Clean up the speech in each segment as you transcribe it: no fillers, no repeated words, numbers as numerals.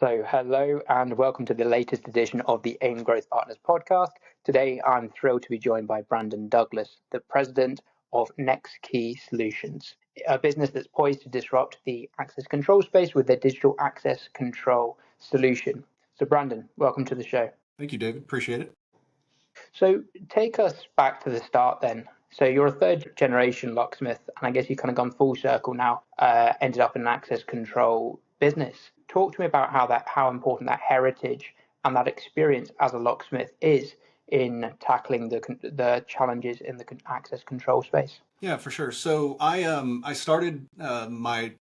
So, hello and welcome to the latest edition of the AIIM Growth Partners podcast. Today, I'm thrilled to be joined by Brandon Douglas, the president of NexKey Solutions, a business that's poised to disrupt the access control space with their digital access control solution. So, Brandon, welcome to the show. Thank you, David. Appreciate it. So, take us back to the start then. So, you're a third generation locksmith, and I guess you've kind of gone full circle now, ended up in an access control business. Talk to me about how important that heritage and that experience as a locksmith is in tackling the challenges in the access control space. Yeah, for sure. So I started my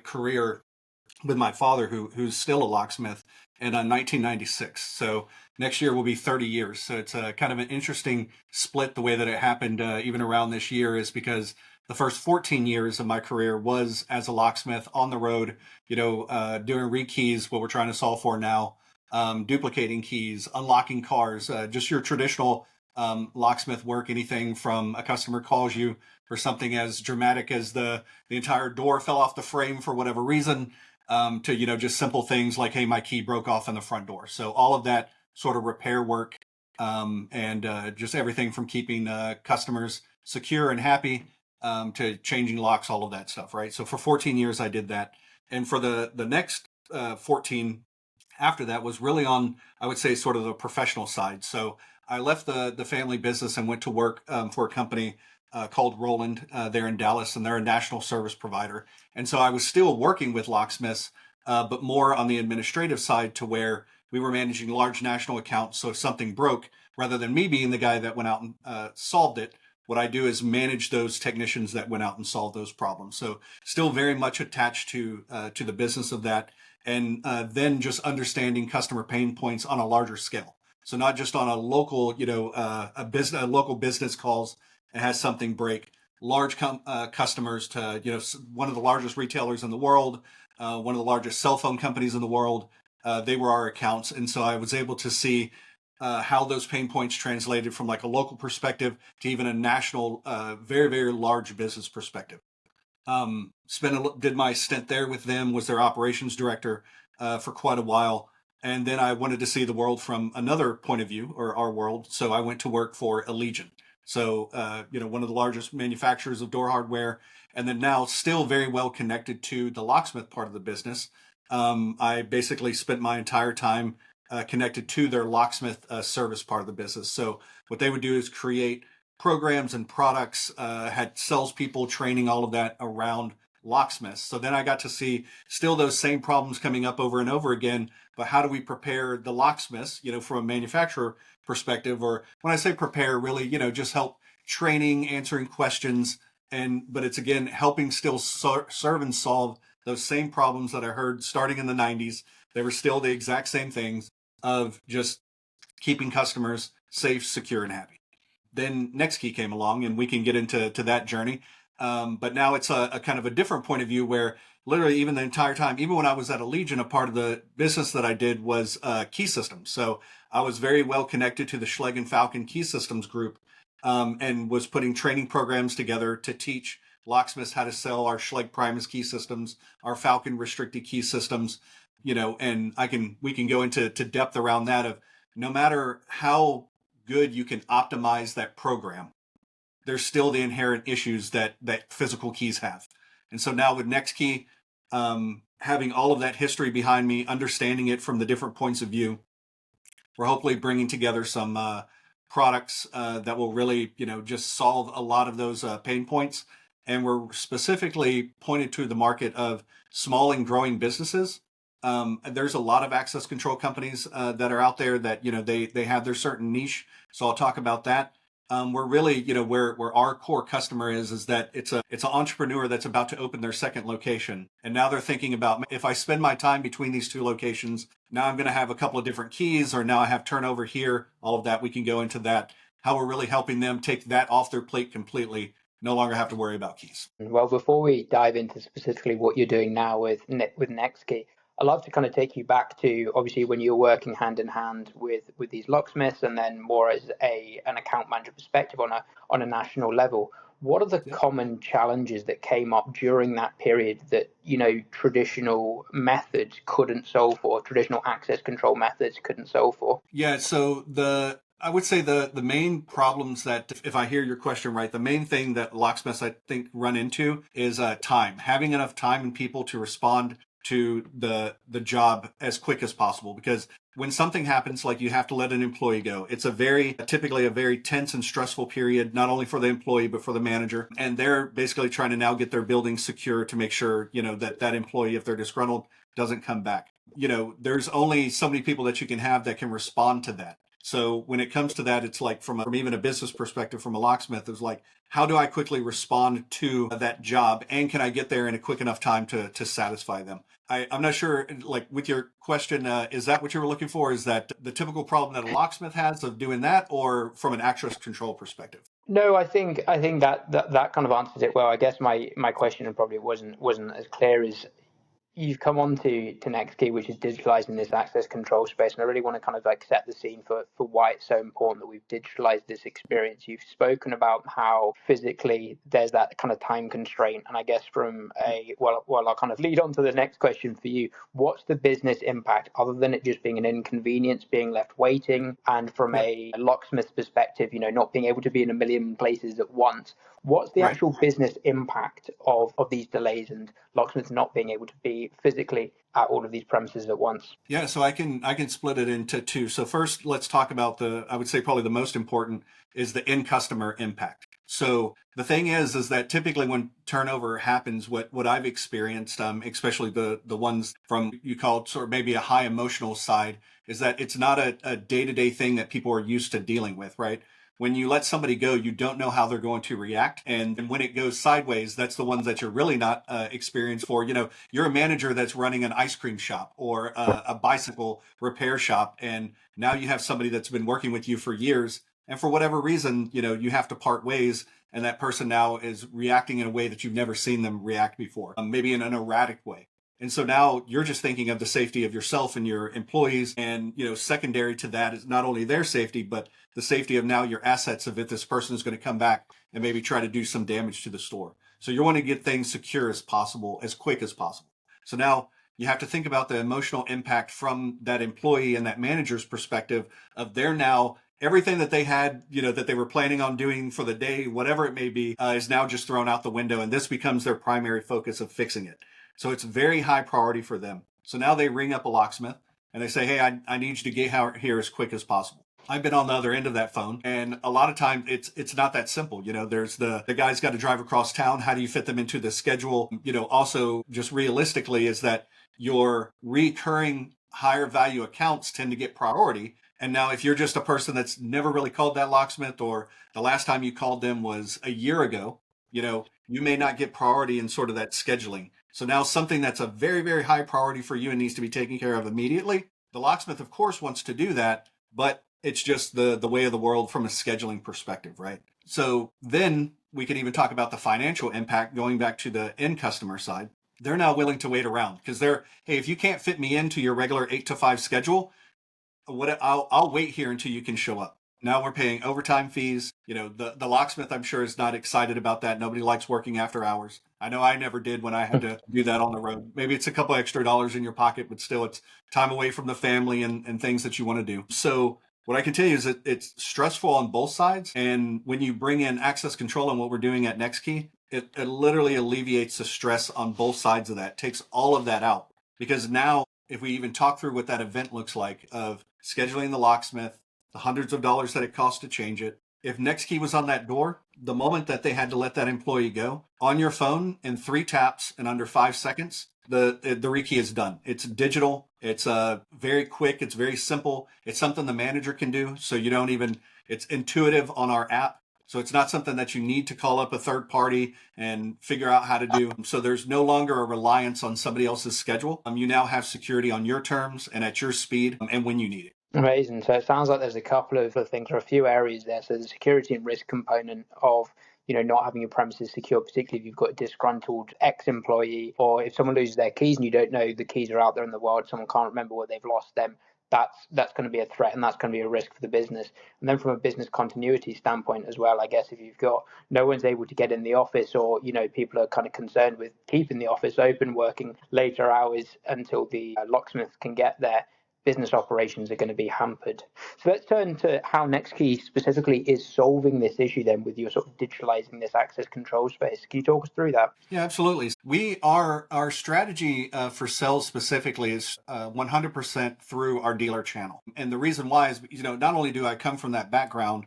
career with my father, who's still a locksmith, in 1996. So next year will be 30 years. So it's a kind of an interesting split. The way that it happened, even around this year, is because the first 14 years of my career was as a locksmith on the road, doing rekeys, what we're trying to solve for now, duplicating keys, unlocking cars, just your traditional locksmith work. Anything from a customer calls you for something as dramatic as the entire door fell off the frame for whatever reason, to just simple things like, hey, my key broke off in the front door. So all of that sort of repair work, and just everything from keeping customers secure and happy, to changing locks, all of that stuff, right? So for 14 years I did that, and for the next 14 after that was really on, I would say, sort of the professional side. So I left the family business and went to work for a company called Roland there in Dallas, and they're a national service provider. And so I was still working with locksmiths, but more on the administrative side, to where we were managing large national accounts. So if something broke, rather than me being the guy that went out and solved it, what I do is manage those technicians that went out and solved those problems. So still very much attached to the business of that, and then just understanding customer pain points on a larger scale. So not just on a local, a local business calls and has something break. Large customers to, one of the largest retailers in the world, one of the largest cell phone companies in the world. They were our accounts, and so I was able to see how those pain points translated from like a local perspective to even a national, very, very large business perspective. Did my stint there with them, was their operations director for quite a while. And then I wanted to see the world from another point of view, or our world. So I went to work for Allegiant. So, one of the largest manufacturers of door hardware, and then now still very well connected to the locksmith part of the business. I basically spent my entire time connected to their locksmith service part of the business. So what they would do is create programs and products, had salespeople training, all of that around locksmiths. So then I got to see still those same problems coming up over and over again, but how do we prepare the locksmiths, from a manufacturer perspective? Or when I say prepare, really, just help training, answering questions, but it's again, helping still serve and solve those same problems that I heard starting in the 90s. They were still the exact same things of just keeping customers safe, secure, and happy. Then NexKey came along, and we can get into that journey. But now it's a kind of a different point of view, where literally even the entire time, even when I was at Allegiant, a part of the business that I did was key systems. So I was very well connected to the Schlage and Falcon Key Systems group, and was putting training programs together to teach locksmiths how to sell our Schlage Primus key systems, our Falcon restricted key systems, and we can go into depth around that, of no matter how good you can optimize that program, there's still the inherent issues that physical keys have. And so now with NexKey, having all of that history behind me, understanding it from the different points of view, we're hopefully bringing together some products that will really, just solve a lot of those pain points. And we're specifically pointed to the market of small and growing businesses. There's a lot of access control companies that are out there that, they have their certain niche. So I'll talk about that. We're really, where our core customer is that it's an entrepreneur that's about to open their second location. And now they're thinking about, if I spend my time between these two locations, now I'm going to have a couple of different keys, or now I have turnover here, all of that. We can go into that, how we're really helping them take that off their plate completely, no longer have to worry about keys. Well, before we dive into specifically what you're doing now with NexKey, I'd love to kind of take you back to obviously when you were working hand in hand with these locksmiths, and then more as an account manager perspective on a national level. What are the common challenges that came up during that period that traditional methods couldn't solve for, traditional access control methods couldn't solve for? Yeah, so I would say the main problems that, if I hear your question right, the main thing that locksmiths I think run into is time, having enough time and people to respond to the job as quick as possible. Because when something happens, like you have to let an employee go, it's typically a very tense and stressful period, not only for the employee, but for the manager. And they're basically trying to now get their building secure to make sure, that employee, if they're disgruntled, doesn't come back. There's only so many people that you can have that can respond to that. So when it comes to that, it's like from even a business perspective, from a locksmith, it's like, how do I quickly respond to that job? And can I get there in a quick enough time to satisfy them? I'm not sure, like with your question, is that what you were looking for? Is that the typical problem that a locksmith has of doing that, or from an access control perspective? No, I think that kind of answers it well. I guess my question probably wasn't as clear as you've come on to NexKey, which is digitalizing this access control space. And I really want to kind of like set the scene for why it's so important that we've digitalized this experience. You've spoken about how physically there's that kind of time constraint. And I guess I'll kind of lead on to the next question for you. What's the business impact other than it just being an inconvenience, being left waiting? And from a locksmith perspective, not being able to be in a million places at once. What's the Right. actual business impact of these delays and locksmiths not being able to be physically at all of these premises at once? Yeah, so I can split it into two. So first, let's talk about I would say probably the most important is the end customer impact. So the thing is that typically when turnover happens, what I've experienced, especially the ones from you called sort of maybe a high emotional side, is that it's not a day-to-day thing that people are used to dealing with, right? When you let somebody go, you don't know how they're going to react. And when it goes sideways, that's the ones that you're really not experienced for. You're a manager that's running an ice cream shop or a bicycle repair shop. And now you have somebody that's been working with you for years. And for whatever reason, you have to part ways. And that person now is reacting in a way that you've never seen them react before, maybe in an erratic way. And so now you're just thinking of the safety of yourself and your employees. And, secondary to that is not only their safety, but the safety of now your assets if this person is going to come back and maybe try to do some damage to the store. So you want to get things secure as possible, as quick as possible. So now you have to think about the emotional impact from that employee and that manager's perspective of their now everything that they had, that they were planning on doing for the day, whatever it may be, is now just thrown out the window. And this becomes their primary focus of fixing it. So it's very high priority for them. So now they ring up a locksmith and they say, hey, I need you to get out here as quick as possible. I've been on the other end of that phone, and a lot of times it's not that simple. There's the guy's got to drive across town. How do you fit them into the schedule? Also just realistically is that your recurring higher value accounts tend to get priority. And now if you're just a person that's never really called that locksmith, or the last time you called them was a year ago, you may not get priority in sort of that scheduling. So now something that's a very, very high priority for you and needs to be taken care of immediately. The locksmith, of course, wants to do that, but it's just the way of the world from a scheduling perspective, right? So then we can even talk about the financial impact going back to the end customer side. They're now willing to wait around because hey, if you can't fit me into your regular 8 to 5 schedule, I'll wait here until you can show up. Now we're paying overtime fees. The locksmith, I'm sure, is not excited about that. Nobody likes working after hours. I know I never did when I had to do that on the road. Maybe it's a couple extra dollars in your pocket, but still it's time away from the family and things that you want to do. So what I can tell you is that it's stressful on both sides. And when you bring in access control and what we're doing at NexKey, it literally alleviates the stress on both sides of that, takes all of that out. Because now, if we even talk through what that event looks like of scheduling the locksmith, the hundreds of dollars that it costs to change it. If NexKey was on that door, the moment that they had to let that employee go, on your phone in 3 taps and under 5 seconds, the rekey is done. It's digital. It's very quick. It's very simple. It's something the manager can do. So it's intuitive on our app. So it's not something that you need to call up a third party and figure out how to do. So there's no longer a reliance on somebody else's schedule. You now have security on your terms and at your speed and when you need it. Amazing. So it sounds like there's a couple of things or a few areas there. So the security and risk component of not having your premises secure, particularly if you've got a disgruntled ex-employee, or if someone loses their keys and you don't know the keys are out there in the wild, someone can't remember where they've lost them. That's going to be a threat, and that's going to be a risk for the business. And then from a business continuity standpoint as well, I guess if you've got no one's able to get in the office, or people are kind of concerned with keeping the office open, working later hours until the locksmiths can get there, business operations are going to be hampered. So let's turn to how NexKey specifically is solving this issue then with your sort of digitalizing this access control space. Can you talk us through that? Yeah, absolutely. Our strategy for sales specifically is 100% through our dealer channel. And the reason why is, not only do I come from that background,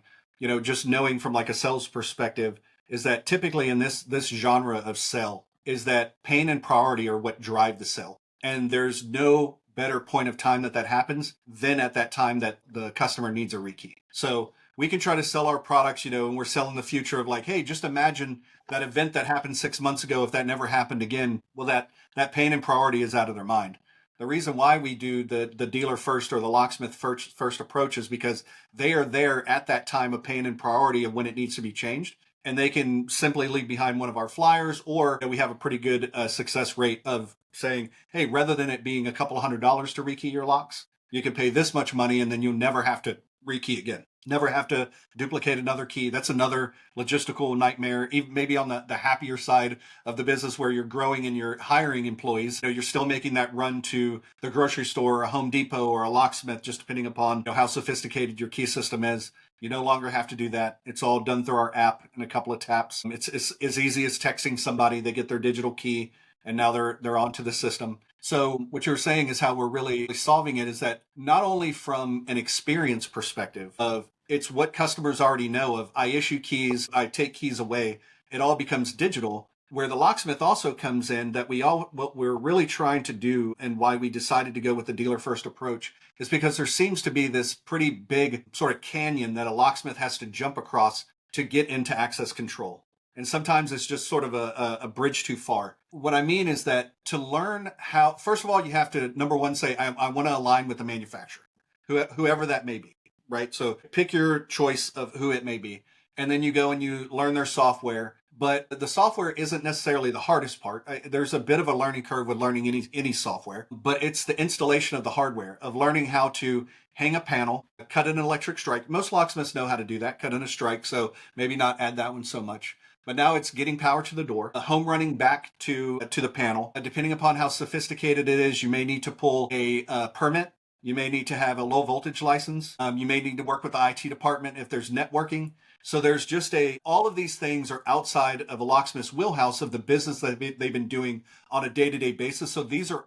just knowing from like a sales perspective, is that typically in this genre of sell is that pain and priority are what drive the sale. And there's no better point of time that happens than at that time that the customer needs a rekey. So we can try to sell our products, and we're selling the future of like, hey, just imagine that event that happened 6 months ago, if that never happened again. Well, that pain and priority is out of their mind. The reason why we do the dealer first or the locksmith first approach is because they are there at that time of pain and priority of when it needs to be changed. And they can simply leave behind one of our flyers, or we have a pretty good success rate of saying, hey, rather than it being a couple $100 to rekey your locks, you can pay this much money and then you'll never have to rekey again. Never have to duplicate another key. That's another logistical nightmare, even maybe on the happier side of the business where you're growing and you're hiring employees. You're still making that run to the grocery store or a Home Depot or a locksmith, just depending upon how sophisticated your key system is. You no longer have to do that. It's all done through our app in a couple of taps. It's as easy as texting somebody. They get their digital key and now they're onto the system. So what you're saying is how we're really solving it is that not only from an experience perspective of it's what customers already know of, I issue keys, I take keys away, it all becomes digital, where the locksmith also comes in that what we're really trying to do and why we decided to go with the dealer first approach is because there seems to be this pretty big sort of canyon that a locksmith has to jump across to get into access control. And sometimes it's just sort of a bridge too far. What I mean is that to learn how, first of all, you have to, number one, say, I want to align with the manufacturer, whoever that may be, right? So pick your choice of who it may be. And then you go and you learn their software. But the software isn't necessarily the hardest part. There's a bit of a learning curve with learning any software, but it's the installation of the hardware, of learning how to hang a panel, cut an electric strike. Most locksmiths know how to do that, cut in a strike, so maybe not add that one so much. But now it's getting power to the door, home running back to the panel. Depending upon how sophisticated it is, you may need to pull a permit. You may need to have a low voltage license. You may need to work with the IT department if there's networking. So there's just all of these things are outside of a locksmith's wheelhouse of the business that they've been doing on a day-to-day basis. So these are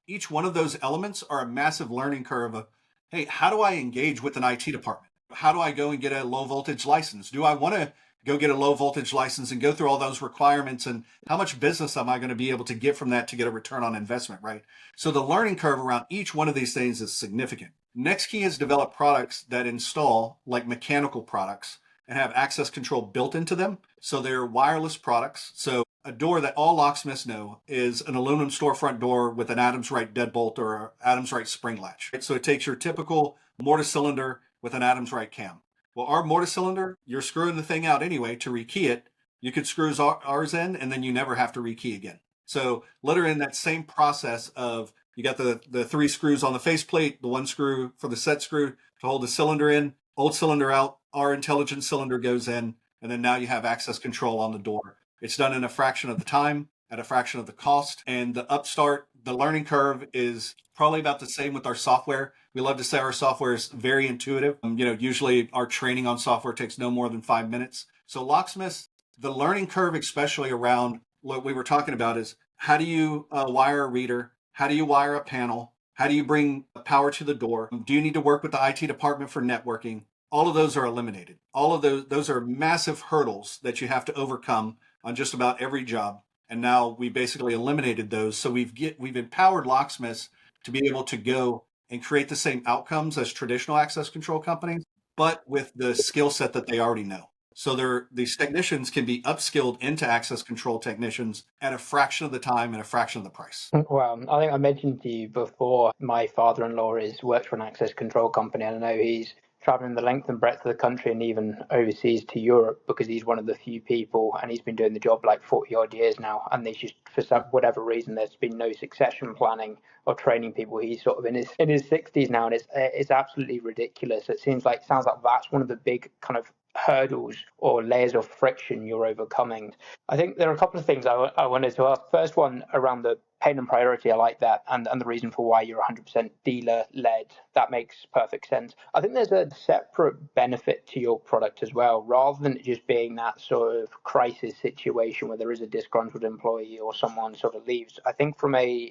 each one of those elements are a massive learning curve of, hey, how do I engage with an IT department? How do I go and get a low voltage license? Do I want to go get a low voltage license and go through all those requirements, and how much business am I going to be able to get from that to get a return on investment, right? So the learning curve around each one of these things is significant. NexKey has developed products that install like mechanical products and have access control built into them. So they're wireless products. So a door that all locksmiths know is an aluminum storefront door with an Adams Wright deadbolt or an Adams Wright spring latch. So it takes your typical mortise cylinder with an Adams Wright cam. Well, our mortise cylinder, you're screwing the thing out anyway to rekey it. You could screw ours in and then you never have to rekey again. So literally in that same process of you got the 3 screws on the faceplate, the 1 screw for the set screw to hold the cylinder in, old cylinder out, our intelligent cylinder goes in, and then now you have access control on the door. It's done in a fraction of the time, at a fraction of the cost, and the learning curve is probably about the same with our software. We love to say our software is very intuitive. Usually our training on software takes no more than 5 minutes. So locksmiths, the learning curve, especially around what we were talking about, is how do you wire a reader? How do you wire a panel? How do you bring power to the door? Do you need to work with the IT department for networking? All of those are eliminated. All of those are massive hurdles that you have to overcome on just about every job. And now we basically eliminated those. So we've empowered locksmiths to be able to go and create the same outcomes as traditional access control companies, but with the skill set that they already know. So these technicians can be upskilled into access control technicians at a fraction of the time and a fraction of the price. Well, I think I mentioned to you before, my father-in-law works for an access control company, and I know he's traveling the length and breadth of the country and even overseas to Europe, because he's one of the few people, and he's been doing the job like 40 odd years now, and there's just, for some, whatever reason, there's been no succession planning or training people. He's sort of in his 60s now, and it's absolutely ridiculous. Sounds like that's one of the big kind of hurdles or layers of friction you're overcoming. I think there are a couple of things I wanted to ask. First one around the pain and priority. I like that, and the reason for why you're 100% dealer led. That makes perfect sense. I think there's a separate benefit to your product as well, rather than it just being that sort of crisis situation where there is a disgruntled employee or someone sort of leaves. I think if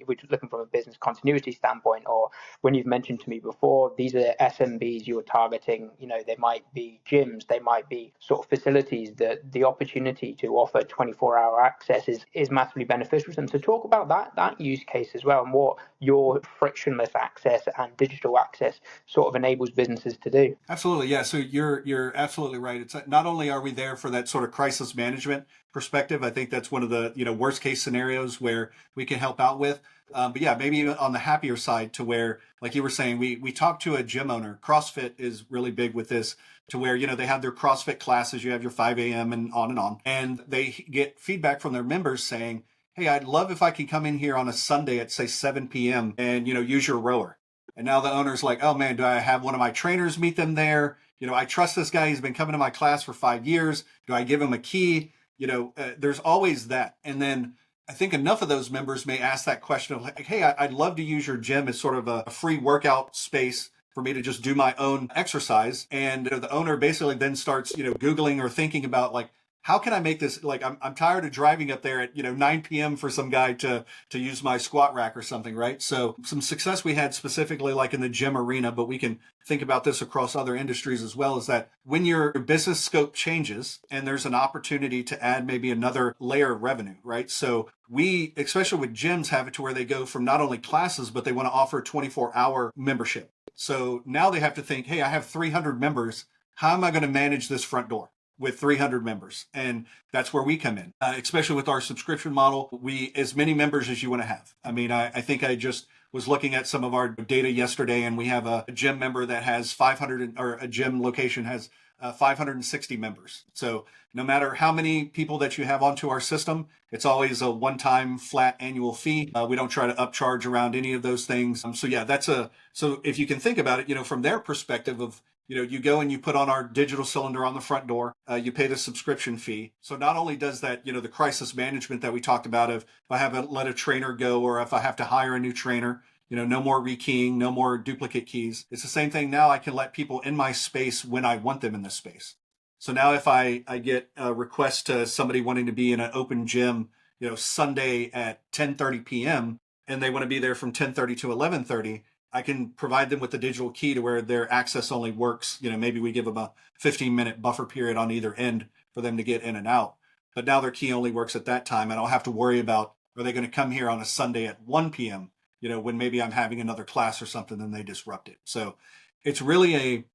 we're looking from a business continuity standpoint, or when you've mentioned to me before, these are SMBs you're targeting. They might be gyms, they might be sort of facilities that the opportunity to offer 24-hour access is massively beneficial to them. So talk about that use case as well, and what your frictionless access and digital access sort of enables businesses to do. Absolutely, yeah. So you're absolutely right. It's not only are we there for that sort of crisis management perspective. I think that's one of the worst case scenarios where we can help out with. But yeah, maybe on the happier side, to where, like you were saying, we talked to a gym owner. CrossFit is really big with this, to where they have their CrossFit classes. You have your 5 a.m. and on, and they get feedback from their members saying, "Hey, I'd love if I could come in here on a Sunday at say 7 p.m. and use your rower." And now the owner's like, "Oh man, do I have one of my trainers meet them there? I trust this guy. He's been coming to my class for 5 years. Do I give him a key?" There's always that. And then I think enough of those members may ask that question of like, "Hey, I'd love to use your gym as sort of a free workout space for me to just do my own exercise." And the owner basically then starts, Googling or thinking about like, how can I make this, like, I'm tired of driving up there at 9 p.m. for some guy to use my squat rack or something, right? So some success we had specifically like in the gym arena, but we can think about this across other industries as well, is that when your business scope changes and there's an opportunity to add maybe another layer of revenue, right? So we, especially with gyms, have it to where they go from not only classes, but they want to offer 24-hour membership. So now they have to think, hey, I have 300 members. How am I going to manage this front door with 300 members? And that's where we come in, especially with our subscription model. As many members as you want to have. I mean, I think I just was looking at some of our data yesterday, and we have a gym member that has 500, or a gym location has 560 members. So no matter how many people that you have onto our system, it's always a one-time flat annual fee. We don't try to upcharge around any of those things. So yeah, so if you can think about it, from their perspective of, you go and you put on our digital cylinder on the front door, you pay the subscription fee. So not only does that, the crisis management that we talked about, of if I haven't let a trainer go, or if I have to hire a new trainer, no more rekeying, no more duplicate keys. It's the same thing now. I can let people in my space when I want them in this space. So now if I get a request to somebody wanting to be in an open gym, Sunday at 10:30 p.m., and they want to be there from 10:30 to 11:30, I can provide them with the digital key to where their access only works. Maybe we give them a 15-minute buffer period on either end for them to get in and out. But now their key only works at that time. And I'll have to worry about, are they going to come here on a Sunday at 1 p.m., when maybe I'm having another class or something, then they disrupt it. So it's really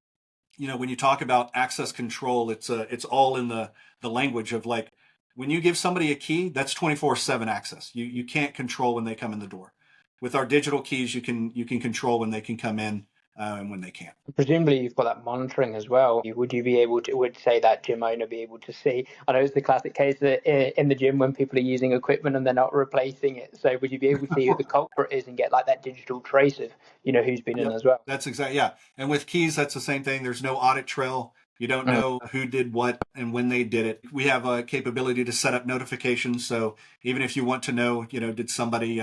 when you talk about access control, it's all in the language of like, when you give somebody a key, that's 24/7 access. You can't control when they come in the door. With our digital keys, you can control when they can come in and when they can't. Presumably you've got that monitoring as well. Would you be able to, would say that gym owner be able to see? I know it's the classic case that in the gym when people are using equipment and they're not replacing it. So would you be able to see who the culprit is and get like that digital trace of, who's been in as well? That's exactly, yeah. And with keys, that's the same thing. There's no audit trail. You don't know who did what and when they did it. We have a capability to set up notifications. So even if you want to know, did somebody,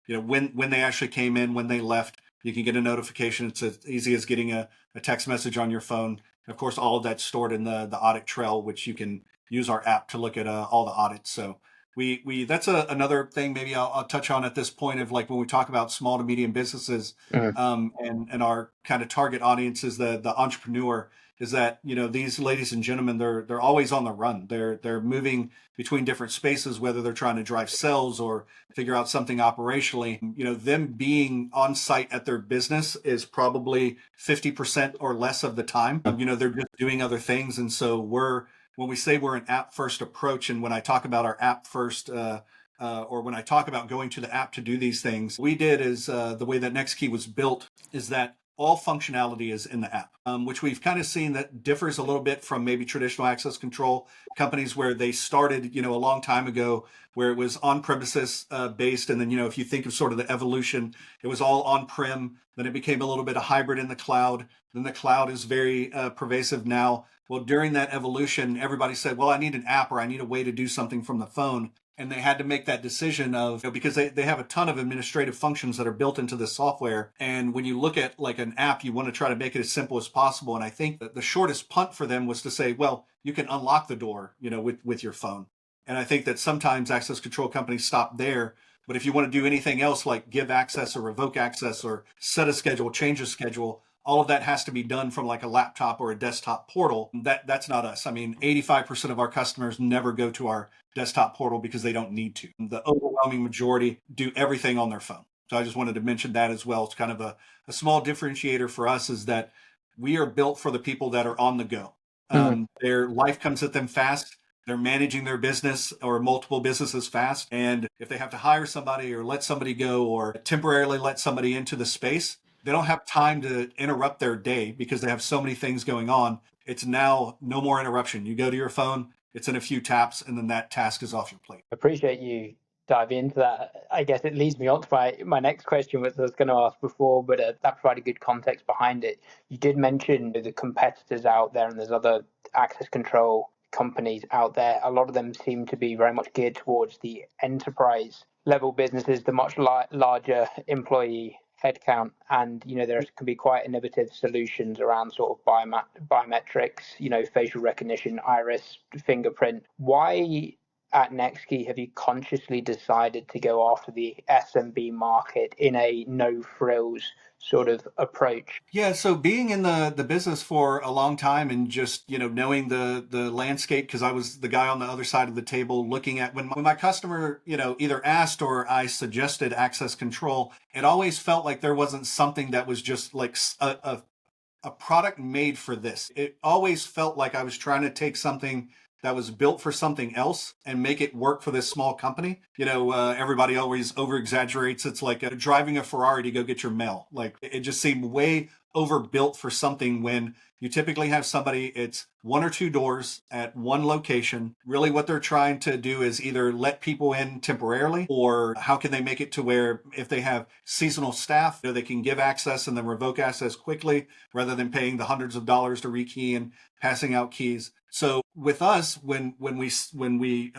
when they actually came in, when they left, you can get a notification. It's as easy as getting a text message on your phone. And of course, all of that's stored in the audit trail, which you can use our app to look at all the audits. So that's another thing maybe I'll touch on at this point, of like when we talk about small to medium businesses, and our kind of target audience is the entrepreneur, is that, these ladies and gentlemen, they're always on the run. They're moving between different spaces, whether they're trying to drive sales or figure out something operationally. Them being on site at their business is probably 50% or less of the time. They're just doing other things. And so when we say we're an app first approach, and when I talk about our app first, or when I talk about going to the app to do these things, we did is the way that NexKey was built is that all functionality is in the app, which we've kind of seen that differs a little bit from maybe traditional access control companies where they started, a long time ago, where it was on-premises based. And then, if you think of sort of the evolution, it was all on-prem. Then it became a little bit of hybrid in the cloud. Then the cloud is very pervasive now. Well, during that evolution, everybody said, well, I need an app or I need a way to do something from the phone. And they had to make that decision of, because they have a ton of administrative functions that are built into the software. And when you look at like an app, you want to try to make it as simple as possible. And I think that the shortest punt for them was to say, well, you can unlock the door, with your phone. And I think that sometimes access control companies stop there. But if you want to do anything else like give access or revoke access or set a schedule, change a schedule, all of that has to be done from like a laptop or a desktop portal. That's not us. I mean, 85% of our customers never go to our desktop portal because they don't need to. The overwhelming majority do everything on their phone. So I just wanted to mention that as well. It's kind of a small differentiator for us, is that we are built for the people that are on the go. Their life comes at them fast. They're managing their business or multiple businesses fast. And if they have to hire somebody or let somebody go or temporarily let somebody into the space, they don't have time to interrupt their day because they have so many things going on. It's now no more interruption. You go to your phone, it's in a few taps, and then that task is off your plate. Appreciate you diving into that. I guess it leads me on to my next question, which I was going to ask before, but that provided good context behind it. You did mention the competitors out there, and there's other access control companies out there. A lot of them seem to be very much geared towards the enterprise level businesses, the much larger employee headcount, and there can be quite innovative solutions around sort of biometrics, facial recognition, iris, fingerprint. Why at NexKey have you consciously decided to go after the SMB market in a no frills sort of approach? Yeah, so being in the business for a long time and just, knowing the landscape, because I was the guy on the other side of the table looking at when my customer, either asked or I suggested access control, it always felt like there wasn't something that was just like a product made for this. It always felt like I was trying to take something that was built for something else and make it work for this small company. Everybody always over exaggerates. It's like driving a Ferrari to go get your mail. Like it just seemed way overbuilt for something when you typically have somebody, it's one or two doors at one location. Really what they're trying to do is either let people in temporarily, or how can they make it to where if they have seasonal staff, they can give access and then revoke access quickly rather than paying the hundreds of dollars to rekey and passing out keys. So with us, when we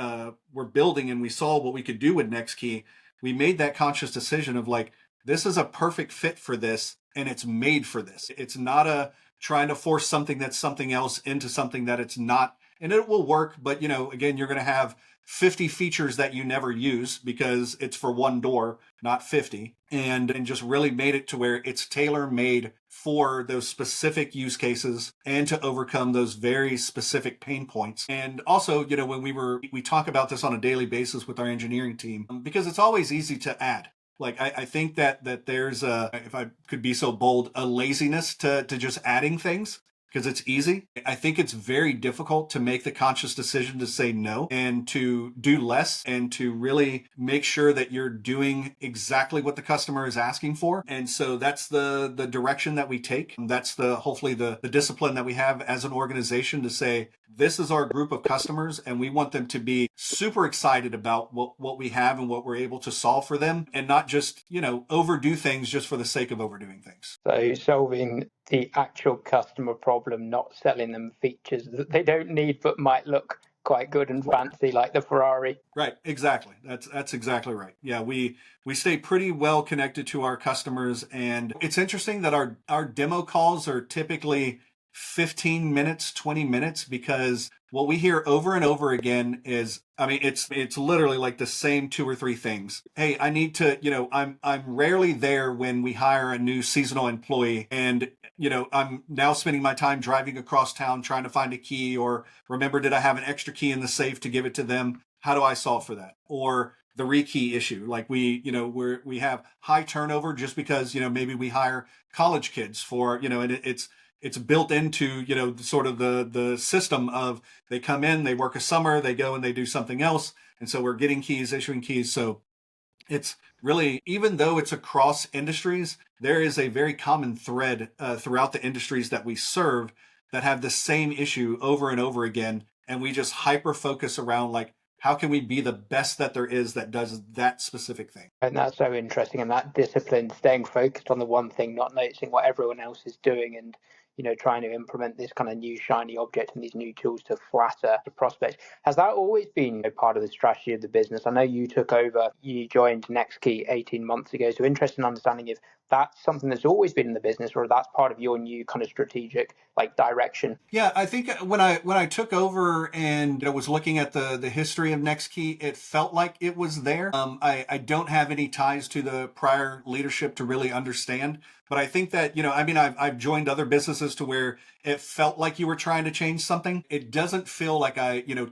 were building and we saw what we could do with NexKey, we made that conscious decision of like, this is a perfect fit for this, and it's made for this. It's not a trying to force something that's something else into something that it's not, and it will work. But again, you're going to have 50 features that you never use because it's for one door, not 50, and just really made it to where it's tailor made for those specific use cases and to overcome those very specific pain points. And also, when we talk about this on a daily basis with our engineering team, because it's always easy to add. Like I think that there's if I could be so bold, a laziness to just adding things because it's easy. I think it's very difficult to make the conscious decision to say no and to do less and to really make sure that you're doing exactly what the customer is asking for. And so that's the direction that we take. That's hopefully the discipline that we have as an organization to say, this is our group of customers and we want them to be super excited about what we have and what we're able to solve for them, and not just, overdo things just for the sake of overdoing things. So solving the actual customer problem, not selling them features that they don't need but might look quite good and fancy like the Ferrari. Right, exactly. That's exactly right. Yeah, we stay pretty well connected to our customers, and it's interesting that our demo calls are typically 15 minutes, 20 minutes, because what we hear over and over again is, it's literally like the same two or three things. Hey, I need to, I'm rarely there when we hire a new seasonal employee, and I'm now spending my time driving across town trying to find a key, or remember, did I have an extra key in the safe to give it to them? How do I solve for that? Or the rekey issue, like we have high turnover just because, maybe we hire college kids for, and it's built into, sort of the system of they come in, they work a summer, they go and they do something else. And so we're getting keys, issuing keys. So It's really, even though it's across industries, there is a very common thread throughout the industries that we serve that have the same issue over and over again. And we just hyper focus around like, how can we be the best that there is that does that specific thing? And that's so interesting. And that discipline, staying focused on the one thing, not noticing what everyone else is doing, and trying to implement this kind of new shiny object and these new tools to flatter the prospects. Has that always been part of the strategy of the business? I know you took over, you joined NexKey 18 months ago. So interested in understanding if that's something that's always been in the business, or that's part of your new kind of strategic direction. Yeah, I think when I took over and was looking at the history of NexKey, it felt like it was there. I don't have any ties to the prior leadership to really understand, but I think that I mean I've joined other businesses to where it felt like you were trying to change something. It doesn't feel like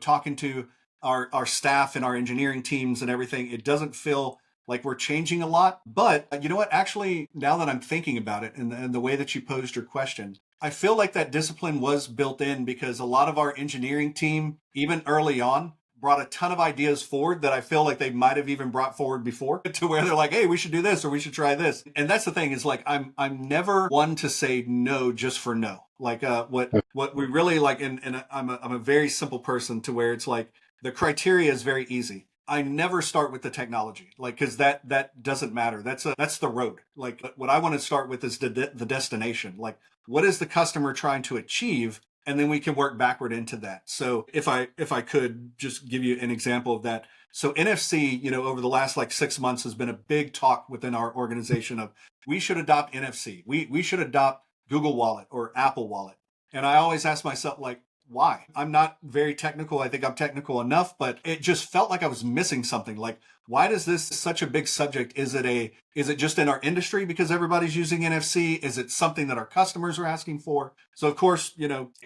talking to our staff and our engineering teams and everything. It doesn't feel like we're changing a lot. But you know what? Actually, now that I'm thinking about it and the way that you posed your question, I feel like that discipline was built in because a lot of our engineering team, even early on, brought a ton of ideas forward that I feel like they might have even brought forward before to where they're like, hey, we should do this or we should try this. And that's the thing is like I'm never one to say no just for no. Like what we really like, and I'm a very simple person to where it's like the criteria is very easy. I never start with the technology, like, because that doesn't matter. That's the road. Like, what I want to start with is the destination. Like, what is the customer trying to achieve, and then we can work backward into that. So, if I could just give you an example of that. So, NFC, over the last like 6 months has been a big talk within our organization of we should adopt NFC. We should adopt Google Wallet or Apple Wallet. And I always ask myself, like, why? I'm not very technical. I think I'm technical enough, but it just felt like I was missing something. Like, why does this such a big subject? Is it just in our industry because everybody's using NFC? Is it something that our customers are asking for? So of course,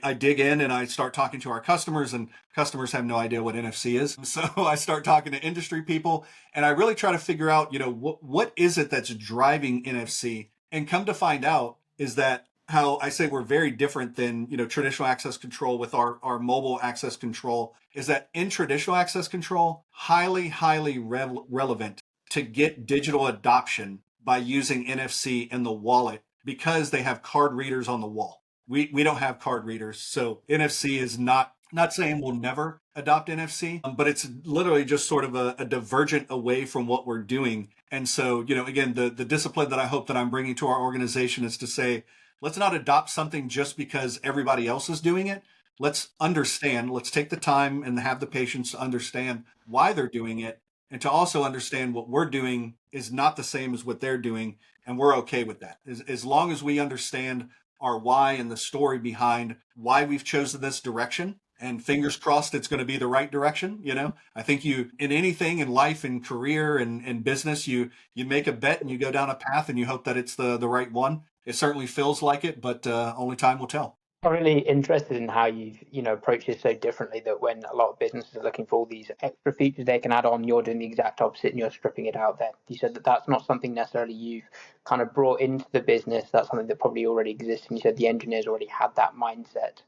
I dig in and I start talking to our customers, and customers have no idea what NFC is. So I start talking to industry people, and I really try to figure out, what is it that's driving NFC? And come to find out is that how I say we're very different than traditional access control with our mobile access control is that in traditional access control, highly relevant to get digital adoption by using NFC in the wallet because they have card readers on the wall. We don't have card readers, so NFC is not saying we'll never adopt NFC, but it's literally just sort of a divergent away from what we're doing. And so, again, the discipline that I hope that I'm bringing to our organization is to say, let's not adopt something just because everybody else is doing it. Let's understand, let's take the time and have the patience to understand why they're doing it, and to also understand what we're doing is not the same as what they're doing. And we're okay with that. As long as we understand our why and the story behind why we've chosen this direction, and fingers crossed it's going to be the right direction. I think you, in anything in life and career and business, you make a bet and you go down a path and you hope that it's the right one. It certainly feels like it, but only time will tell. I'm really interested in how you've approached this so differently, that when a lot of businesses are looking for all these extra features they can add on, you're doing the exact opposite and you're stripping it out there. You said that that's not something necessarily you've kind of brought into the business. That's something that probably already exists. And you said the engineers already had that mindset.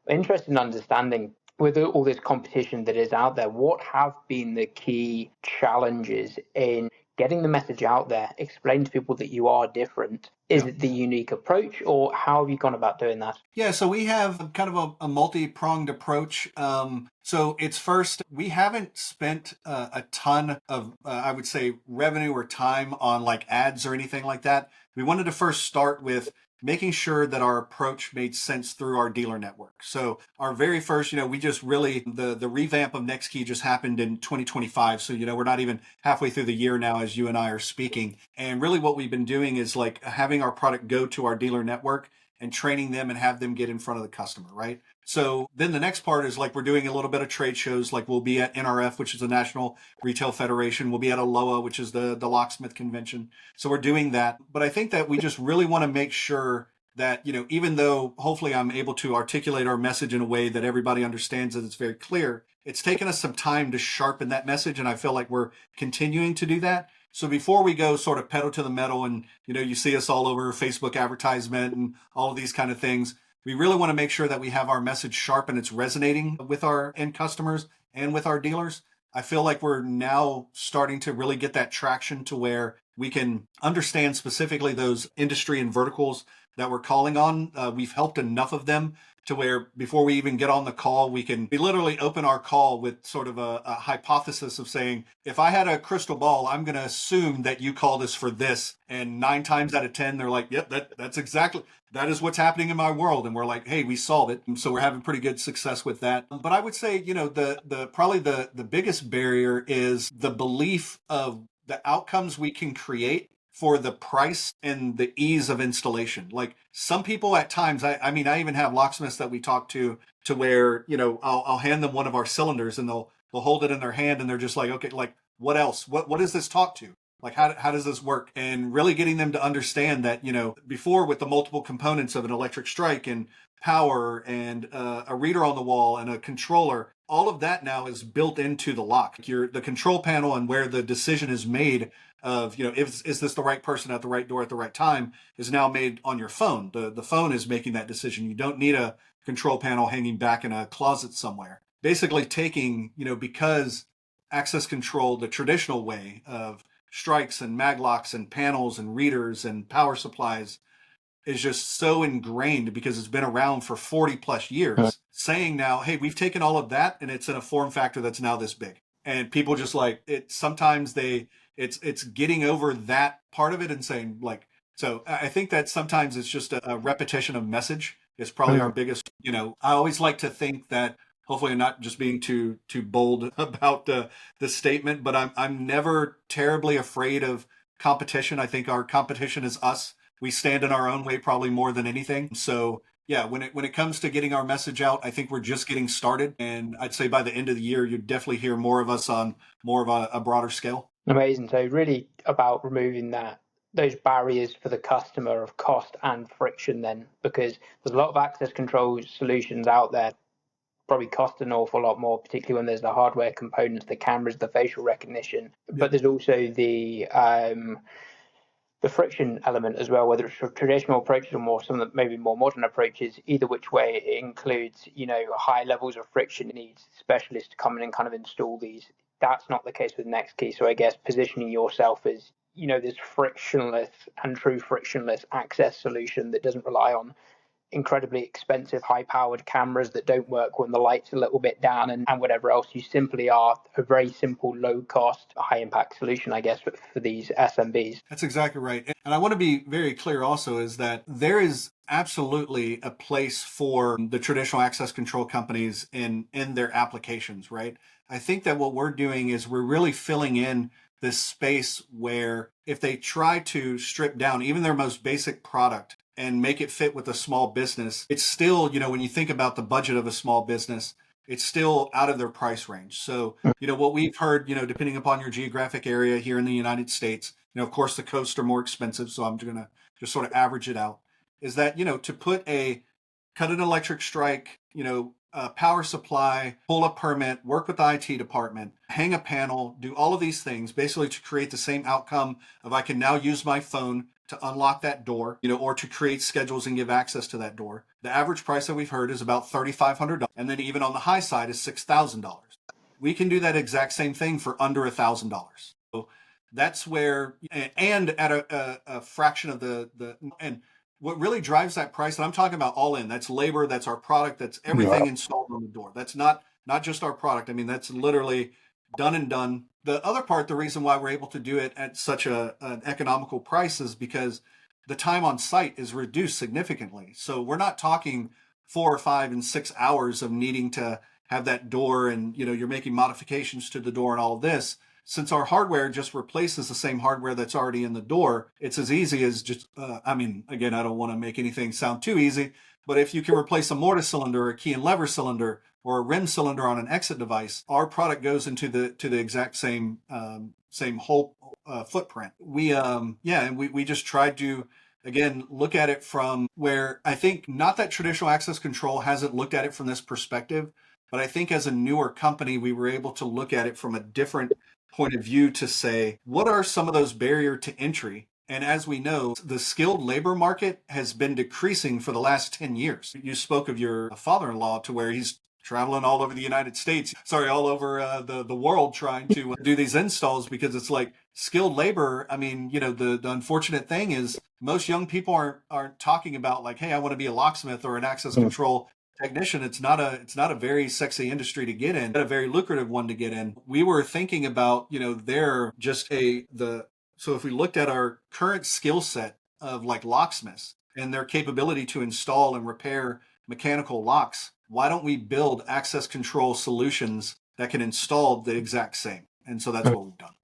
I'm interested in understanding, with all this competition that is out there, what have been the key challenges in getting the message out there, explain to people that you are different? Is it the unique approach, or how have you gone about doing that? Yeah, so we have kind of a multi-pronged approach. So it's first, we haven't spent a ton of, I would say, revenue or time on like ads or anything like that. We wanted to first start with making sure that our approach made sense through our dealer network. So our very first, we just really, the revamp of NexKey just happened in 2025. So, we're not even halfway through the year now as you and I are speaking. And really what we've been doing is like having our product go to our dealer network and training them and have them get in front of the customer, right? So then the next part is like we're doing a little bit of trade shows, like we'll be at NRF, which is the National Retail Federation. We'll be at ALOA, which is the locksmith convention. So we're doing that. But I think that we just really want to make sure that, even though hopefully I'm able to articulate our message in a way that everybody understands that it's very clear, it's taken us some time to sharpen that message. And I feel like we're continuing to do that. So before we go sort of pedal to the metal and, you see us all over Facebook advertisement and all of these kind of things, we really want to make sure that we have our message sharp and it's resonating with our end customers and with our dealers. I feel like we're now starting to really get that traction to where we can understand specifically those industry and verticals that we're calling on. We've helped enough of them to where before we even get on the call, we literally open our call with sort of a hypothesis of saying, if I had a crystal ball, I'm going to assume that you called us for this. And 9 times out of 10, they're like, yep, that is what's happening in my world. And we're like, hey, we solve it. And so we're having pretty good success with that. But I would say, probably the biggest barrier is the belief of the outcomes we can create for the price and the ease of installation. Like some people at times, I mean, I even have locksmiths that we talk to where, I'll hand them one of our cylinders and they'll hold it in their hand and they're just like, okay, like what else? What does this talk to? Like, how does this work? And really getting them to understand that, before with the multiple components of an electric strike and power and a reader on the wall and a controller, all of that now is built into the lock. The control panel and where the decision is made of, is this the right person at the right door at the right time is now made on your phone. The phone is making that decision. You don't need a control panel hanging back in a closet somewhere. Basically taking, because access control, the traditional way of strikes and maglocks and panels and readers and power supplies is just so ingrained because it's been around for 40 plus years, saying now, hey, we've taken all of that and it's in a form factor that's now this big. And people just like it. Sometimes it's getting over that part of it and saying like, so I think that sometimes it's just a repetition of message is probably our biggest, I always like to think that hopefully I'm not just being too bold about the statement, but I'm never terribly afraid of competition. I think our competition is us. We stand in our own way probably more than anything. So yeah, when it comes to getting our message out, I think we're just getting started. And I'd say by the end of the year, you'd definitely hear more of us on more of a broader scale. Amazing. So really about removing those barriers for the customer of cost and friction then, because there's a lot of access control solutions out there, probably cost an awful lot more, particularly when there's the hardware components, the cameras, the facial recognition. But there's also the friction element as well, whether it's traditional approaches or more some of the maybe more modern approaches. Either which way, it includes high levels of friction. It needs specialists to come in and kind of install these. That's not the case with NexKey. So I guess positioning yourself as this frictionless and true frictionless access solution that doesn't rely on incredibly expensive, high-powered cameras that don't work when the light's a little bit down and whatever else. You simply are a very simple, low-cost, high-impact solution, I guess, for these SMBs. That's exactly right. And I want to be very clear also is that there is absolutely a place for the traditional access control companies in their applications, right? I think that what we're doing is we're really filling in this space where if they try to strip down even their most basic product and make it fit with a small business, it's still, when you think about the budget of a small business, it's still out of their price range. So, what we've heard, depending upon your geographic area here in the United States, of course, the coasts are more expensive. So I'm going to just sort of average it out is that, to cut an electric strike, power supply, pull a permit, work with the IT department, hang a panel, do all of these things basically to create the same outcome of I can now use my phone to unlock that door, or to create schedules and give access to that door. The average price that we've heard is about $3,500. And then even on the high side is $6,000. We can do that exact same thing for under $1,000. So that's where, and at a fraction of and what really drives that price, and I'm talking about all in, that's labor, that's our product, that's everything installed on the door. That's not just our product. I mean, that's literally done and done. The other part, the reason why we're able to do it at such an economical price is because the time on site is reduced significantly. So we're not talking 4 or 5 and 6 hours of needing to have that door and, you're making modifications to the door and all of this. Since our hardware just replaces the same hardware that's already in the door, it's as easy as just, again, I don't want to make anything sound too easy, but if you can replace a mortise cylinder, a key and lever cylinder, or a rim cylinder on an exit device, our product goes into the exact same whole footprint. And we just tried to, again, look at it from where I think not that traditional access control hasn't looked at it from this perspective, but I think as a newer company, we were able to look at it from a different point of view to say, what are some of those barriers to entry? And as we know, the skilled labor market has been decreasing for the last 10 years. You spoke of your father-in-law to where he's traveling all over the United States, all over the world trying to do these installs, because it's like skilled labor. I mean, the unfortunate thing is most young people aren't talking about like, hey, I want to be a locksmith or an access Mm. control technician. It's not a very sexy industry to get in, but a very lucrative one to get in. We were thinking about, they're just so if we looked at our current skill set of like locksmiths and their capability to install and repair mechanical locks, why don't we build access control solutions that can install the exact same? And so that's what we've done.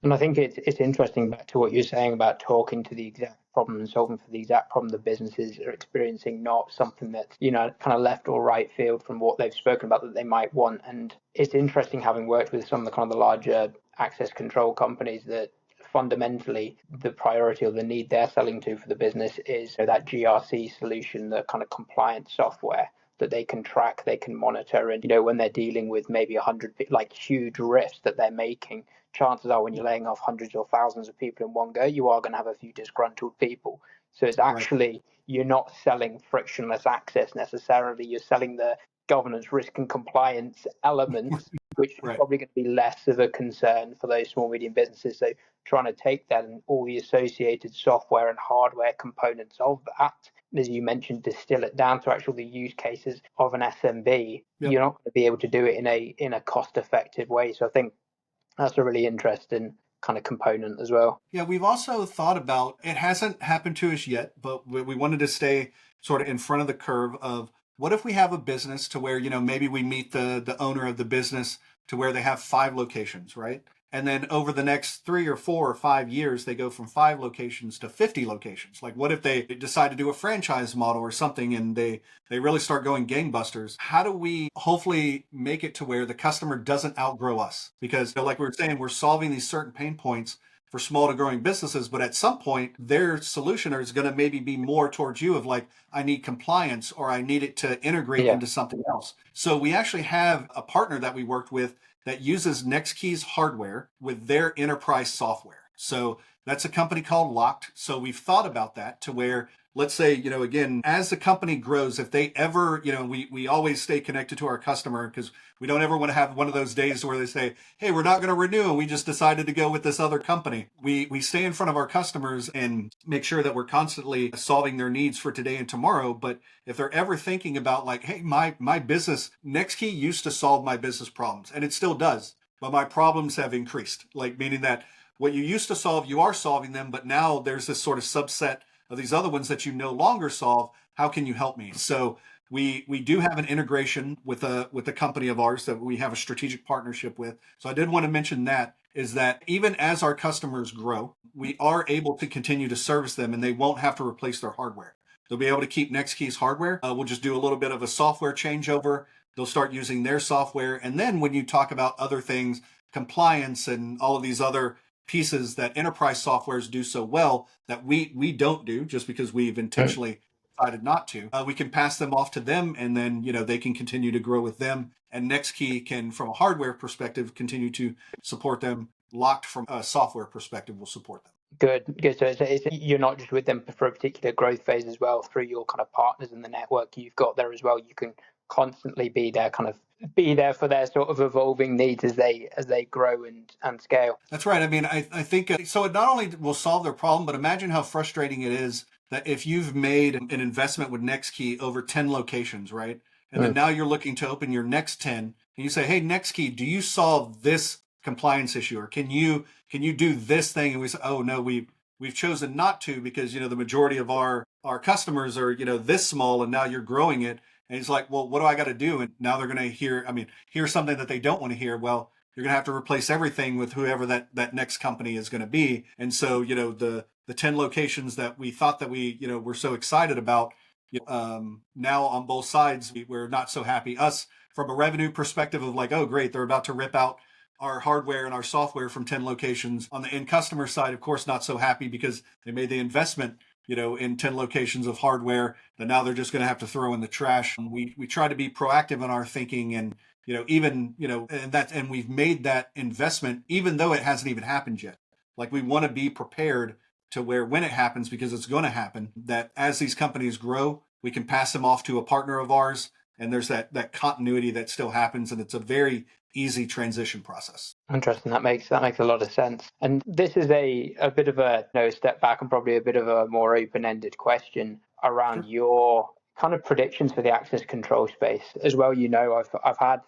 And I think it's interesting back to what you're saying about talking to the exact problem and solving for the exact problem the businesses are experiencing, not something that's, kind of left or right field from what they've spoken about that they might want. And it's interesting, having worked with some of the kind of the larger access control companies, that fundamentally the priority or the need they're selling to for the business is that GRC solution, the kind of compliance software that they can track, they can monitor. And, when they're dealing with maybe 100, like huge risks that they're making, chances are when you're laying off hundreds or thousands of people in one go, you are going to have a few disgruntled people. So it's Right. actually, you're not selling frictionless access necessarily. You're selling the governance, risk, and compliance elements, which are Right. probably going to be less of a concern for those small, medium businesses. So trying to take that and all the associated software and hardware components of that, as you mentioned, distill it down to actual the use cases of an SMB. Yep. You're not going to be able to do it in a cost effective way. So I think that's a really interesting kind of component as well. Yeah, we've also thought about, it hasn't happened to us yet, but we wanted to stay sort of in front of the curve of what if we have a business to where, maybe we meet the owner of the business to where they have 5 locations, right? And then over the next 3 or 4 or 5 years, they go from 5 locations to 50 locations. Like, what if they decide to do a franchise model or something and they really start going gangbusters? How do we hopefully make it to where the customer doesn't outgrow us? Because, like we were saying, we're solving these certain pain points for small to growing businesses, but at some point their solution is going to maybe be more towards you of like, I need compliance or I need it to integrate Yeah. into something else. So we actually have a partner that we worked with that uses NexKey's hardware with their enterprise software. So that's a company called Locked. So we've thought about that to where, let's say, again, as the company grows, if they ever, we always stay connected to our customer, because we don't ever want to have one of those days where they say, hey, we're not going to renew and we just decided to go with this other company. We stay in front of our customers and make sure that we're constantly solving their needs for today and tomorrow. But if they're ever thinking about like, hey, my business, NexKey used to solve my business problems, and it still does, but my problems have increased. Like, meaning that what you used to solve, you are solving them, but now there's this sort of subset of these other ones that you no longer solve. How can you help me? So we do have an integration with a company of ours that we have a strategic partnership with. So I did want to mention that, is that even as our customers grow, we are able to continue to service them and they won't have to replace their hardware. They'll be able to keep NexKey's hardware. We'll just do a little bit of a software changeover. They'll start using their software. And then when you talk about other things, compliance and all of these other pieces that enterprise softwares do so well that we don't do, just because we've intentionally decided not to, we can pass them off to them, and then they can continue to grow with them, and NexKey can, from a hardware perspective, continue to support them. Locked, from a software perspective, will support them. Good. So you're not just with them for a particular growth phase as well, through your kind of partners and the network you've got there as well. You can constantly be there for their sort of evolving needs as they grow and scale. That's right. I mean, I think so. It not only will solve their problem, but imagine how frustrating it is that if you've made an investment with NexKey over 10 locations, right? And then now you're looking to open your next 10, and you say, hey, NexKey, do you solve this compliance issue, or can you do this thing? And we say, oh no, we've chosen not to, because the majority of our customers are this small, and now you're growing it. And he's like, well, what do I got to do? And now they're going to hear something that they don't want to hear. Well, you're going to have to replace everything with whoever that next company is going to be. And so, the 10 locations that we thought that we, were so excited about, now on both sides, we're not so happy. Us, from a revenue perspective of like, oh, great, they're about to rip out our hardware and our software from 10 locations. On the end customer side, of course, not so happy, because they made the investment, in 10 locations of hardware that now they're just going to have to throw in the trash. And we try to be proactive in our thinking, and and we've made that investment even though it hasn't even happened yet. Like, we want to be prepared to where, when it happens, because it's going to happen, that as these companies grow, we can pass them off to a partner of ours, and there's that continuity that still happens, and it's a very easy transition process. Interesting. That makes a lot of sense. And this is a bit of a step back and probably a bit of a more open-ended question around Sure. your kind of predictions for the access control space as well. I've had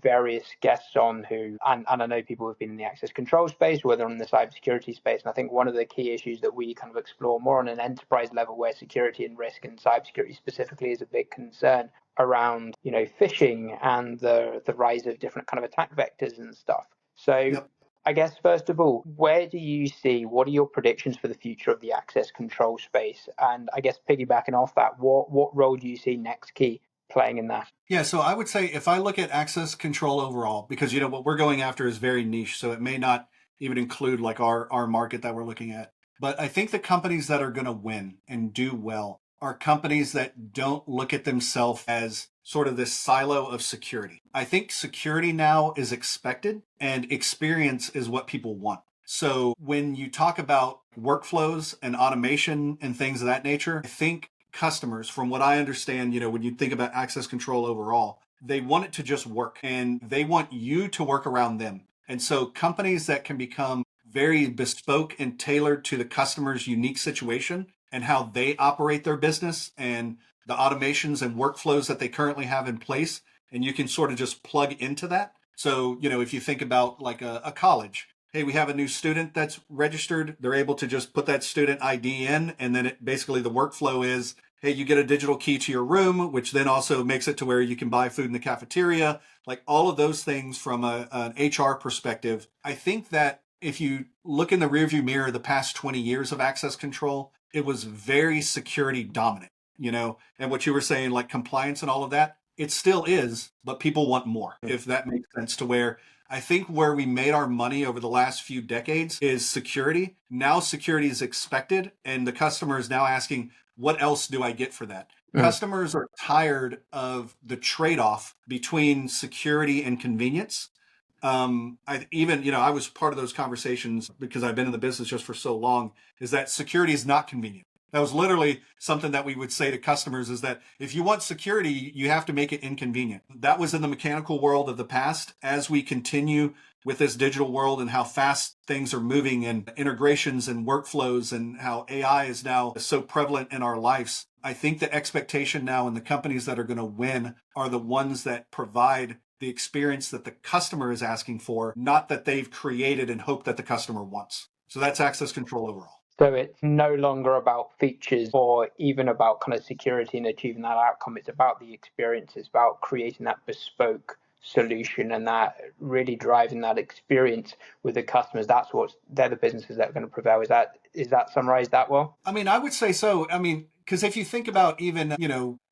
various guests on who and I know people who've been in the access control space, whether in the cybersecurity space. And I think one of the key issues that we kind of explore more on an enterprise level, where security and risk and cybersecurity specifically is a big concern, around phishing and the rise of different kind of attack vectors and stuff. So Yep. I guess first of all, what are your predictions for the future of the access control space? And I guess piggybacking off that, what role do you see NexKey playing in that? Yeah, so I would say if I look at access control overall, because what we're going after is very niche, so it may not even include like our market that we're looking at. But I think the companies that are going to win and do well are companies that don't look at themselves as sort of this silo of security. I think security now is expected and experience is what people want. So when you talk about workflows and automation and things of that nature, I think customers, from what I understand, when you think about access control overall, they want it to just work and they want you to work around them. And so companies that can become very bespoke and tailored to the customer's unique situation and how they operate their business and the automations and workflows that they currently have in place, and you can sort of just plug into that. So, if you think about like a college, hey, we have a new student that's registered. They're able to just put that student ID in, and then basically the workflow is, hey, you get a digital key to your room, which then also makes it to where you can buy food in the cafeteria. Like all of those things from an HR perspective. I think that if you look in the rearview mirror the past 20 years of access control, it was very security dominant, and what you were saying, like compliance and all of that, it still is, but people want more, if that makes sense, to where I think where we made our money over the last few decades is security. Now security is expected, and the customer is now asking, what else do I get for that? Customers are tired of the trade-off between security and convenience. I was part of those conversations because I've been in the business just for so long, is that security is not convenient. That was literally something that we would say to customers, is that if you want security, you have to make it inconvenient. That was in the mechanical world of the past. As we continue with this digital world and how fast things are moving and integrations and workflows and how AI is now so prevalent in our lives, I think the expectation now in the companies that are going to win are the ones that provide the experience that the customer is asking for, not that they've created and hope that the customer wants. So that's access control overall. So it's no longer about features or even about kind of security and achieving that outcome. It's about the experience. It's about creating that bespoke solution and that really driving that experience with the customers. They're the businesses that are going to prevail. Is that summarized that well? I mean, I would say so. I mean, because if you think about even,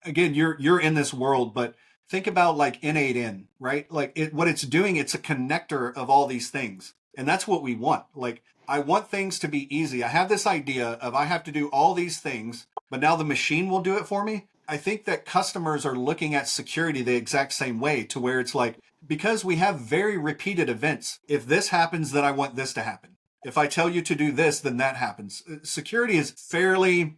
again, you're in this world, but think about like N8N, right? Like what it's doing, it's a connector of all these things. And that's what we want. Like, I want things to be easy. I have this idea of I have to do all these things, but now the machine will do it for me. I think that customers are looking at security the exact same way, to where it's like, because we have very repeated events. If this happens, then I want this to happen. If I tell you to do this, then that happens. Security is fairly,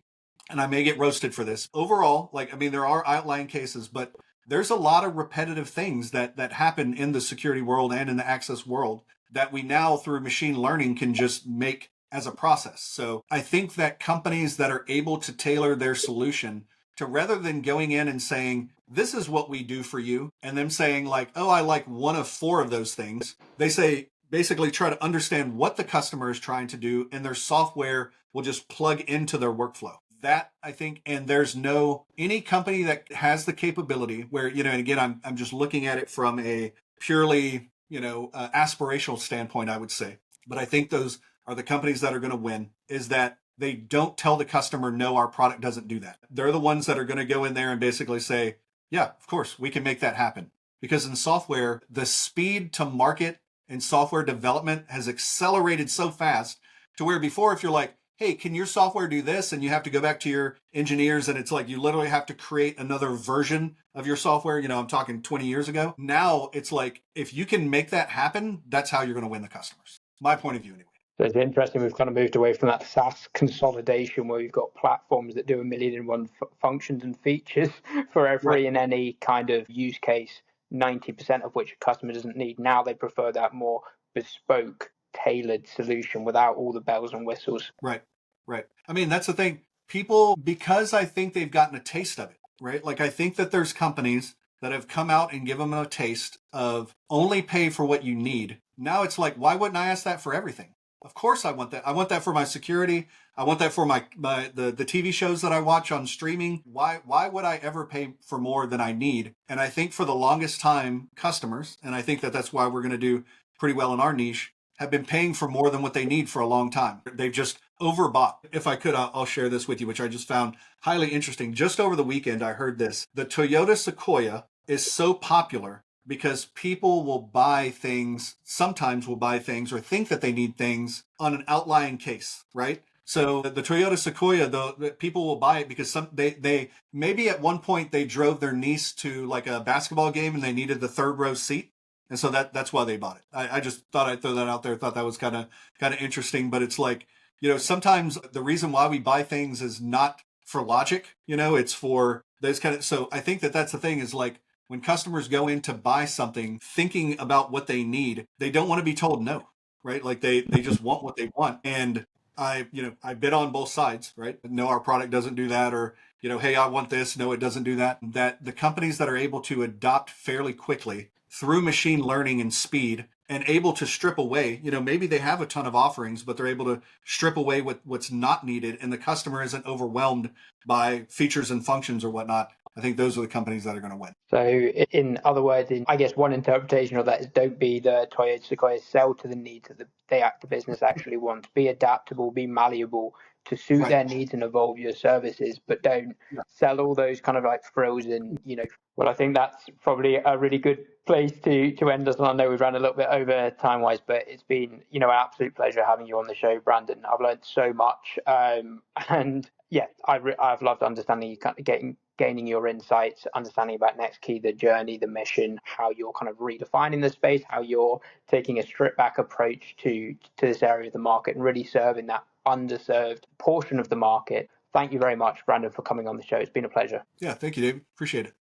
and I may get roasted for this, overall, there are outlying cases, but there's a lot of repetitive things that happen in the security world and in the access world that we now through machine learning can just make as a process. So I think that companies that are able to tailor their solution to, rather than going in and saying, this is what we do for you, and them saying like, oh, I like one of 4 of those things, they say, basically try to understand what the customer is trying to do, and their software will just plug into their workflow. That, I think, and there's any company that has the capability where, and again, I'm just looking at it from a purely, aspirational standpoint, I would say. But I think those are the companies that are going to win, is that they don't tell the customer, no, our product doesn't do that. They're the ones that are going to go in there and basically say, yeah, of course, we can make that happen. Because in software, the speed to market and software development has accelerated so fast to where before, if you're like, hey, can your software do this? And you have to go back to your engineers, and it's like you literally have to create another version of your software. I'm talking 20 years ago. Now it's like, if you can make that happen, that's how you're going to win the customers. My point of view, anyway. So it's interesting, we've kind of moved away from that SaaS consolidation where we've got platforms that do a million and one functions and features for every and any kind of use case, 90% of which a customer doesn't need. Now they prefer that more bespoke, tailored solution without all the bells and whistles. Right. I mean, that's the thing. People, because I think they've gotten a taste of it, right? Like, I think that there's companies that have come out and given them a taste of only pay for what you need. Now it's like, why wouldn't I ask that for everything? Of course I want that. I want that for my security. I want that for the TV shows that I watch on streaming. Why would I ever pay for more than I need? And I think for the longest time, customers, and I think that that's why we're going to do pretty well in our niche, have been paying for more than what they need for a long time. They've just overbought. If I could, I'll share this with you, which I just found highly interesting. Just over the weekend, I heard this. The Toyota Sequoia is so popular because people will buy things, sometimes will buy things or think that they need things on an outlying case, right? So the Toyota Sequoia, though, people will buy it because they maybe at one point they drove their niece to like a basketball game and they needed the third row seat. And so that's why they bought it. I just thought I'd throw that out there. Thought that was kind of interesting. But it's like, sometimes the reason why we buy things is not for logic. It's for those kind of. So I think that that's the thing is like when customers go in to buy something, thinking about what they need, they don't want to be told no, right? Like they just want what they want. And I bid on both sides, right? No, our product doesn't do that, or hey, I want this. No, it doesn't do that. That the companies that are able to adopt fairly quickly through machine learning and speed and able to strip away, maybe they have a ton of offerings, but they're able to strip away what's not needed and the customer isn't overwhelmed by features and functions or whatnot. I think those are the companies that are going to win. So in other words, I guess one interpretation of that is don't be the Toyota Sequoia, sell to the needs that the business actually wants. Be adaptable, be malleable to suit their needs and evolve your services, but don't sell all those kind of like frozen, Well, I think that's probably a really good place to end us. And I know we've run a little bit over time-wise, but it's been, an absolute pleasure having you on the show, Brandon. I've learned so much. And yeah, I've loved understanding you, kind of gaining your insights, understanding about NexKey, the journey, the mission, how you're kind of redefining the space, how you're taking a stripped back approach to this area of the market and really serving that underserved portion of the market. Thank you very much, Brandon, for coming on the show. It's been a pleasure. Yeah, thank you, Dave. Appreciate it.